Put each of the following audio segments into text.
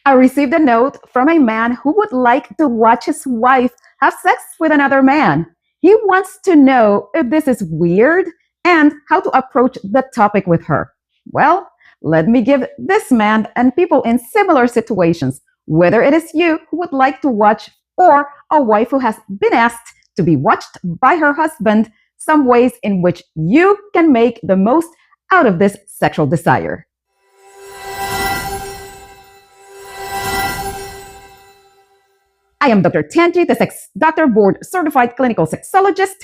I received a note from a man who would like to watch his wife have sex with another man. He wants to know if this is weird and how to approach the topic with her. Well, let me give this man and people in similar situations, whether it is you who would like to watch or a wife who has been asked to be watched by her husband, some ways in which you can make the most out of this sexual desire. I am Dr. Tanji, the sex doctor, board certified clinical sexologist,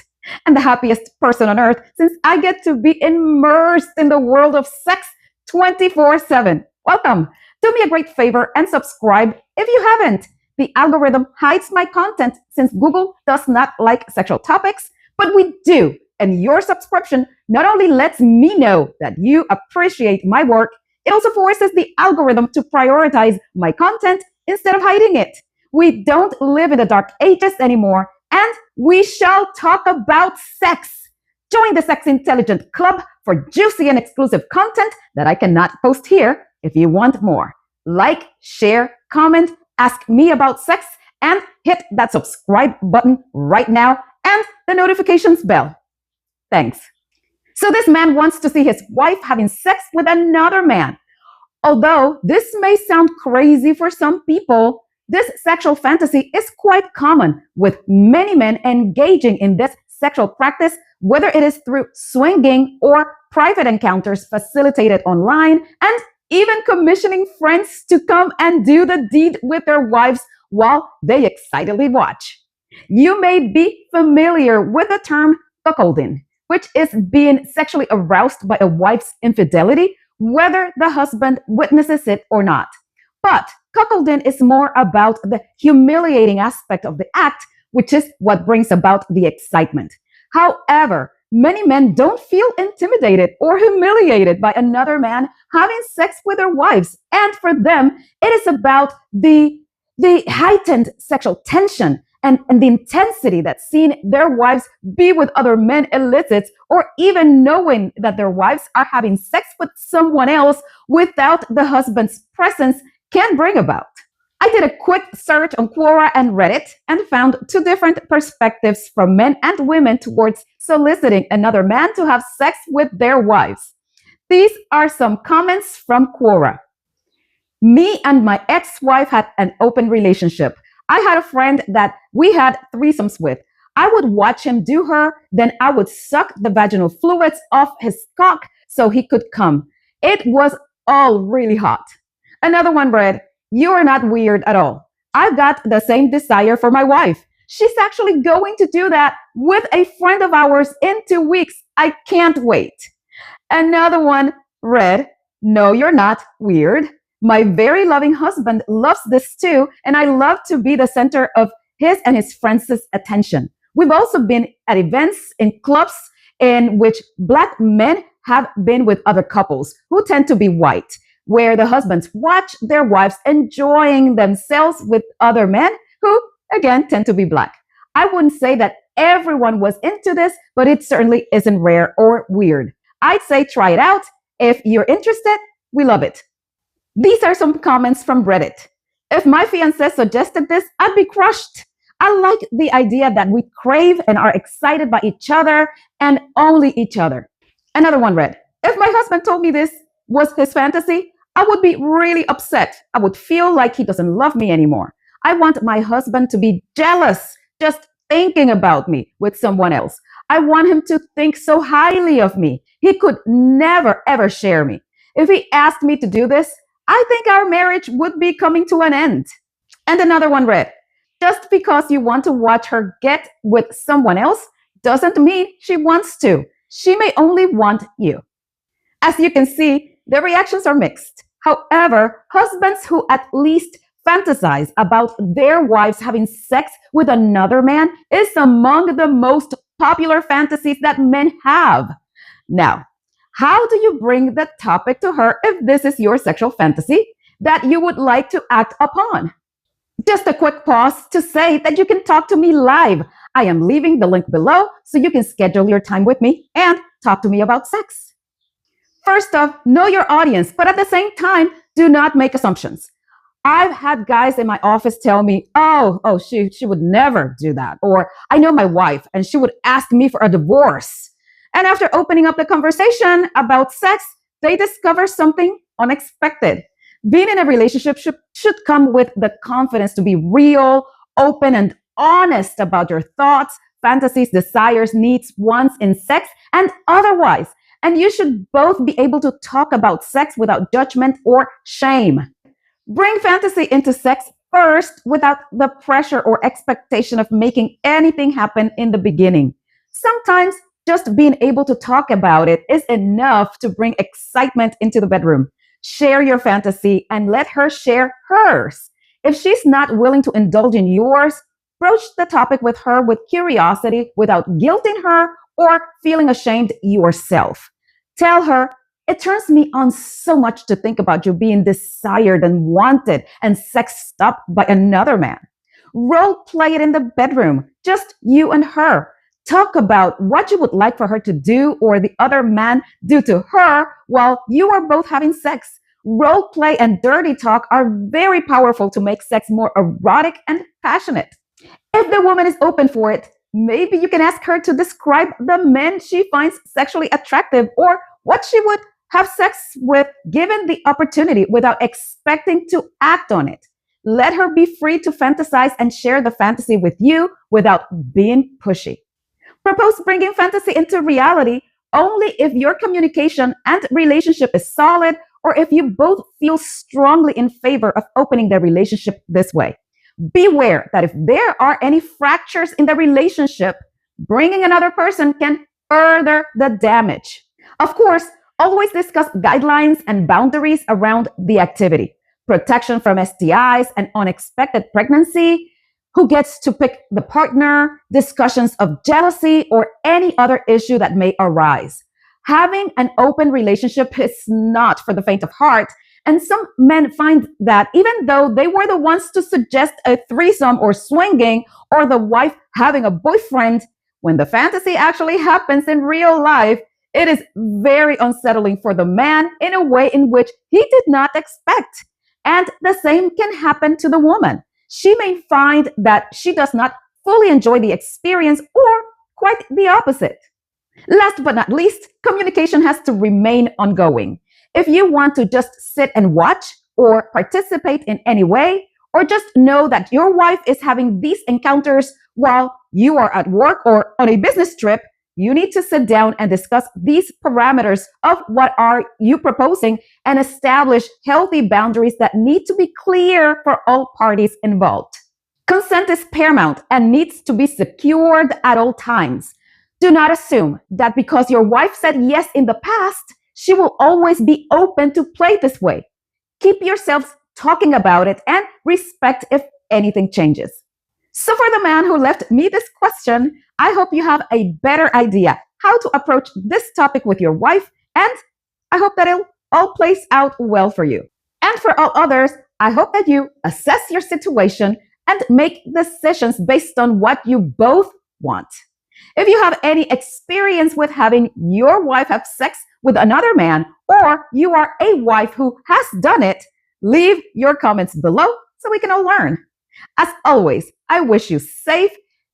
and the happiest person on earth since I get to be immersed in the world of sex 24/7. Welcome. Do me a great favor and subscribe if you haven't. The algorithm hides my content since Google does not like sexual topics, but we do. And your subscription not only lets me know that you appreciate my work, it also forces the algorithm to prioritize my content instead of hiding it. We don't live in the dark ages anymore, and we shall talk about sex. Join the Sex Intelligent Club for juicy and exclusive content that I cannot post here if you want more. Like, share, comment, ask me about sex, and hit that subscribe button right now and the notifications bell. Thanks. So this man wants to see his wife having sex with another man. Although this may sound crazy for some people, this sexual fantasy is quite common, with many men engaging in this sexual practice, whether it is through swinging or private encounters facilitated online, and even commissioning friends to come and do the deed with their wives while they excitedly watch. You may be familiar with the term cuckolding, which is being sexually aroused by a wife's infidelity, whether the husband witnesses it or not. But cuckolding is more about the humiliating aspect of the act, which is what brings about the excitement. However, many men don't feel intimidated or humiliated by another man having sex with their wives. And for them, it is about the heightened sexual tension and the intensity that seeing their wives be with other men elicits, or even knowing that their wives are having sex with someone else without the husband's presence can bring about. I did a quick search on Quora and Reddit and found two different perspectives from men and women towards soliciting another man to have sex with their wives. These are some comments from Quora. Me and my ex-wife had an open relationship. I had a friend that we had threesomes with. I would watch him do her, then I would suck the vaginal fluids off his cock so he could come. It was all really hot. Another one read, "You are not weird at all. I've got the same desire for my wife. She's actually going to do that with a friend of ours in 2 weeks. I can't wait." Another one read, "No, you're not weird. My very loving husband loves this too, and I love to be the center of his and his friends' attention. We've also been at events in clubs in which Black men have been with other couples who tend to be white, where the husbands watch their wives enjoying themselves with other men who, again, tend to be Black. I wouldn't say that everyone was into this, but it certainly isn't rare or weird. I'd say try it out. If you're interested, we love it." These are some comments from Reddit. If my fiancé suggested this, I'd be crushed. I like the idea that we crave and are excited by each other and only each other. Another one read, "If my husband told me this was his fantasy, I would be really upset. I would feel like he doesn't love me anymore. I want my husband to be jealous just thinking about me with someone else. I want him to think so highly of me. He could never, ever share me. If he asked me to do this, I think our marriage would be coming to an end." And another one read, "Just because you want to watch her get with someone else doesn't mean she wants to. She may only want you." As you can see, the reactions are mixed. However, husbands who at least fantasize about their wives having sex with another man is among the most popular fantasies that men have. Now, how do you bring the topic to her if this is your sexual fantasy that you would like to act upon? Just a quick pause to say that you can talk to me live. I am leaving the link below so you can schedule your time with me and talk to me about sex. First off, know your audience, but at the same time, do not make assumptions. I've had guys in my office tell me, she would never do that. Or I know my wife and she would ask me for a divorce. And after opening up the conversation about sex, they discover something unexpected. Being in a relationship should come with the confidence to be real, open, and honest about your thoughts, fantasies, desires, needs, wants in sex, and otherwise. And you should both be able to talk about sex without judgment or shame. Bring fantasy into sex first without the pressure or expectation of making anything happen in the beginning. Sometimes just being able to talk about it is enough to bring excitement into the bedroom. Share your fantasy and let her share hers. If she's not willing to indulge in yours, broach the topic with her with curiosity without guilting her or feeling ashamed yourself. Tell her, it turns me on so much to think about you being desired and wanted and sexed up by another man. Role play it in the bedroom, just you and her. Talk about what you would like for her to do or the other man do to her while you are both having sex. Role play and dirty talk are very powerful to make sex more erotic and passionate. If the woman is open for it, maybe you can ask her to describe the men she finds sexually attractive or what she would have sex with given the opportunity without expecting to act on it. Let her be free to fantasize and share the fantasy with you without being pushy. Propose bringing fantasy into reality only if your communication and relationship is solid or if you both feel strongly in favor of opening the relationship this way. Beware that if there are any fractures in the relationship, bringing another person can further the damage. Of course, always discuss guidelines and boundaries around the activity. Protection from STIs and unexpected pregnancy, who gets to pick the partner, discussions of jealousy, or any other issue that may arise. Having an open relationship is not for the faint of heart, and some men find that even though they were the ones to suggest a threesome or swinging, or the wife having a boyfriend, when the fantasy actually happens in real life, it is very unsettling for the man in a way in which he did not expect. And the same can happen to the woman. She may find that she does not fully enjoy the experience or quite the opposite. Last but not least, communication has to remain ongoing. If you want to just sit and watch or participate in any way, or just know that your wife is having these encounters while you are at work or on a business trip, you need to sit down and discuss these parameters of what are you proposing and establish healthy boundaries that need to be clear for all parties involved. Consent is paramount and needs to be secured at all times. Do not assume that because your wife said yes in the past, she will always be open to play this way. Keep yourselves talking about it and respect if anything changes. So for the man who left me this question, I hope you have a better idea how to approach this topic with your wife, and I hope that it all plays out well for you. And for all others, I hope that you assess your situation and make decisions based on what you both want. If you have any experience with having your wife have sex with another man, or you are a wife who has done it, leave your comments below so we can all learn. As always, I wish you safe,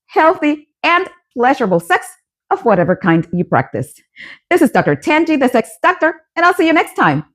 healthy, and pleasurable sex of whatever kind you practice. This is Dr. Tanji, the Sex Doctor, and I'll see you next time.